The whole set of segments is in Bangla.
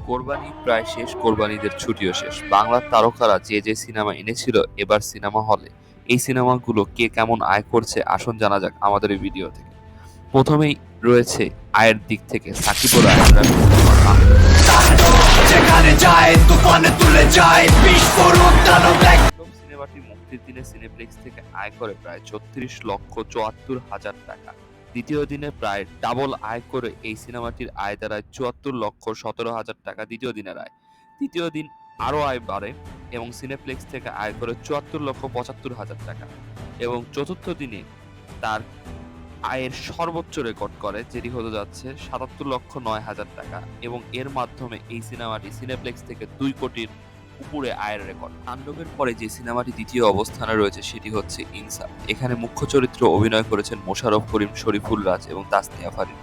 কোরবানি প্রায় শেষ, কোরবানিদের ছুটিও শেষ। বাংলার তারকারা যে যে সিনেমা এনেছিল এবার সিনেমা হলে, এই সিনেমাগুলো কে কেমন আয় করছে আসুন জানা যাক আমাদের এই ভিডিও থেকে। প্রথমেই রয়েছে আয়ের দিক থেকে সাকিব ও রায়হানরা সিনেমার নাম। যেখানে যায় তুফানে তুলে যায় বিস্ফোরক দানব এক সিনেমাটি মুক্তির দিনে সিনেপ্লেক্স থেকে আয় করে প্রায় ৩৬,৭৪,০০০ টাকা। দ্বিতীয় দিনে প্রায় ডাবল আয় করে এই সিনেমাটির আয় দাঁড়ায় ৭৪,১৭,০০০ টাকা দ্বিতীয় দিনের আয়। তৃতীয় দিন আরও আয় বাড়ে এবং সিনেপ্লেক্স থেকে আয় করে ৭৪,৭৫,০০০ টাকা এবং চতুর্থ দিনে তার আয়ের সর্বোচ্চ রেকর্ড করে, যেটি হতে যাচ্ছে ৭৭,০৯,০০০ টাকা এবং এর মাধ্যমে এই সিনেমাটি সিনেপ্লেক্স থেকে ২ কোটির উপরে আয়ের রেকর্ড। তাণ্ডবের পরে যে সিনেমাটি দ্বিতীয় অবস্থানে রয়েছে সেটি হচ্ছে ইনসাফ। এখানে মুখ্য চরিত্রে অভিনয় করেছেন মোশাররফ করিম, শরীফুল রাজ এবং তাসনিয়া ফারিন।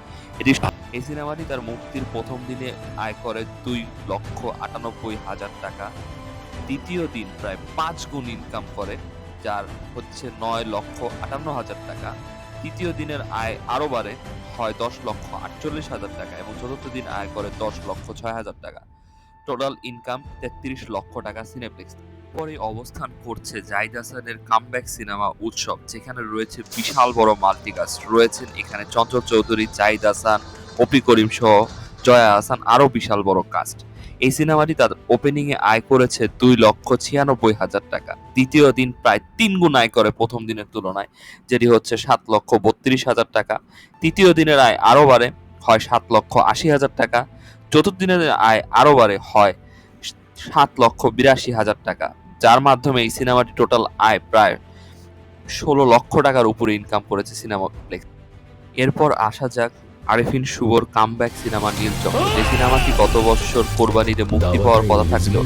এই সিনেমাটি তার মুক্তির প্রথম দিনে আয় করে ২,৯৮,০০০ টাকা। দ্বিতীয় দিন প্রায় ৫ গুণ ইনকাম করে, যার হচ্ছে ৯,৫৮,০০০ টাকা। তৃতীয় দিনের আয় আরও বাড়ে, হয় ১০,৪৮,০০০ টাকা এবং চতুর্থ দিন আয় করে ১০,০৬,০০০ টাকা। টোটাল ইনকাম ৩৩ লক্ষ টাকা সিনেপ্লেক্স। পরে অবস্থান করছে জাহিদ হাসানের কামব্যাক সিনেমা উৎসব, যেখানে রয়েছে বিশাল বড় মাল্টিকাস্ট। রয়েছেন এখানে চঞ্চল চৌধুরী, জাহিদ হাসান, অপি করিম সহ জয়া হাসান, আরও বিশাল বড় কাস্ট। এই সিনেমাটি তার ওপেনিং এ আয় করেছে ২,৯৬,০০০ টাকা। দ্বিতীয় দিন প্রায় ৩ গুণ আয় করে প্রথম দিনের তুলনায়, যেটি হচ্ছে ৭,৩২,০০০ টাকা। তৃতীয় দিনের আয় আরও বাড়ে, হয় ৭,৮০,০০০ টাকা। চতুর্থ দিনের আয় আরও বাড়ে, হয় ৭,৮২,০০০ টাকা, যার মাধ্যমে এই সিনেমাটি টোটাল আয় প্রায় ১৬ লক্ষ টাকার উপরে ইনকাম করেছে সিনেমাপ্লেক্স। এরপর আসা যাক আরিফিন শুভর কামব্যাক সিনেমা নীলচক্র। যে সিনেমাটি গত বছর কোরবানিতে মুক্তি পাওয়ার কথা থাকলেও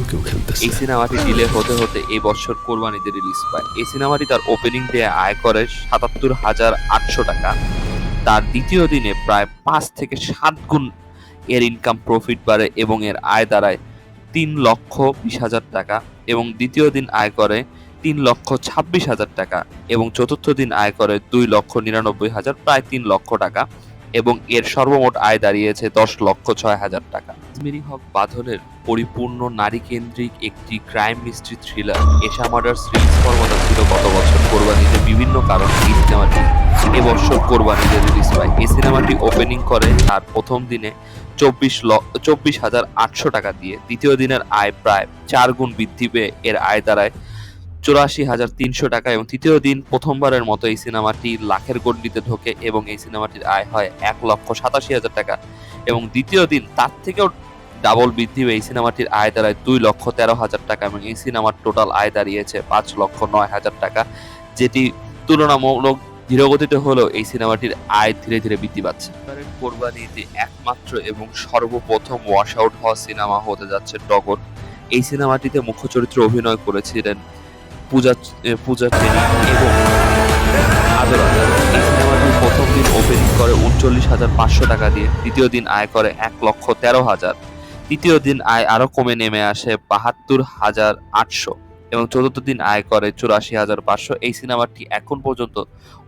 এই সিনেমাটি ডিলে হতে হতে এই বছর কোরবানিতে রিলিজ পায়। এই সিনেমাটি তার ওপেনিং ডে আয় করে ৭৭,৮০০ টাকা। তার দ্বিতীয় দিনে প্রায় ৫ থেকে ৭ গুণ এর ইনকাম প্রফিট বাড়ে এবং এর আয় দাঁড়ায় ৩,২০,০০০ টাকা এবং দ্বিতীয় দিন আয় করে ৩,২৬,০০০ টাকা এবং চতুর্থ দিন আয় করে ২,৯৯,০০০, প্রায় ৩ লক্ষ টাকা এবং এর সর্বমোট আয় দাঁড়িয়েছে ১০,০৬,০০০ টাকা। আজমেরি হক বাঁধনের পরিপূর্ণ নারীকেন্দ্রিক একটি ক্রাইম মিস্ট্রি থ্রিলার এশা মার্ডার্স রিলিজ হওয়ার কথা ছিল গত বছর কোরবানিতে। বিভিন্ন কারণে এই সিনেমাটি এবছর কোরবানিতে রিলিজ পায়। এই সিনেমাটি ওপেনিং করে তার প্রথম দিনে ২৪,৮০০ টাকা দিয়ে। দ্বিতীয় দিনের আয় প্রায় ৪ গুণ বৃদ্ধি পেয়ে এর আয় দাঁড়ায় ৮৪,৩০০ টাকা এবং তৃতীয় দিন প্রথমবারের মতো এই সিনেমাটি লাখের গণ্ডিতে ঢোকে এবং এই সিনেমাটির আয় হয় ১,৮৭,০০০ টাকা এবং দ্বিতীয় দিন তার থেকেও ডাবল বৃদ্ধি পেয়ে এই সিনেমাটির আয় দাঁড়ায় ২,১৩,০০০ টাকা এবং এই সিনেমার টোটাল আয় দাঁড়িয়েছে ৫,০৯,০০০ টাকা, যেটি তুলনামূলক ধীরগতিতে হলেও এই সিনেমাটির আয় ধীরে ধীরে বৃদ্ধি পাচ্ছে। কোরবানিতে একমাত্র এবং সর্বপ্রথম ওয়াশ আউট হওয়া সিনেমা হতে যাচ্ছে টগর। এই সিনেমাটিতে মুখ্য চরিত্রে অভিনয় করেছিলেন পূজা চেরি এবং আদর আজাদ। এই সিনেমাটি প্রথম দিন ওপেনিং করে ৩৯,৫০০ টাকা দিয়ে। দ্বিতীয় দিন আয় করে ১,১৩,০০০। তৃতীয় দিন আয় আরো কমে নেমে আসে ৭২,৮০০ এবং চতুর্থ দিন আয় করে ৮৪,৫০০। এই সিনেমাটি এখন পর্যন্ত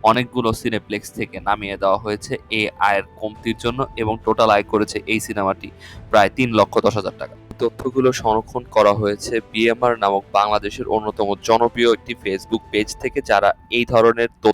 অনেকগুলো সিনেপ্লেক্স থেকে নামিয়ে দেওয়া হয়েছে এই আয়ের কমতির জন্য এবং টোটাল আয় করেছে এই সিনেমাটি প্রায় ৩,১০,০০০ টাকা। তথ্যগুলো সংরক্ষণ করা হয়েছে বিএমআর নামক বাংলাদেশের অন্যতম জনপ্রিয় একটি ফেসবুক পেজ থেকে, যারা এই ধরনের তথ্য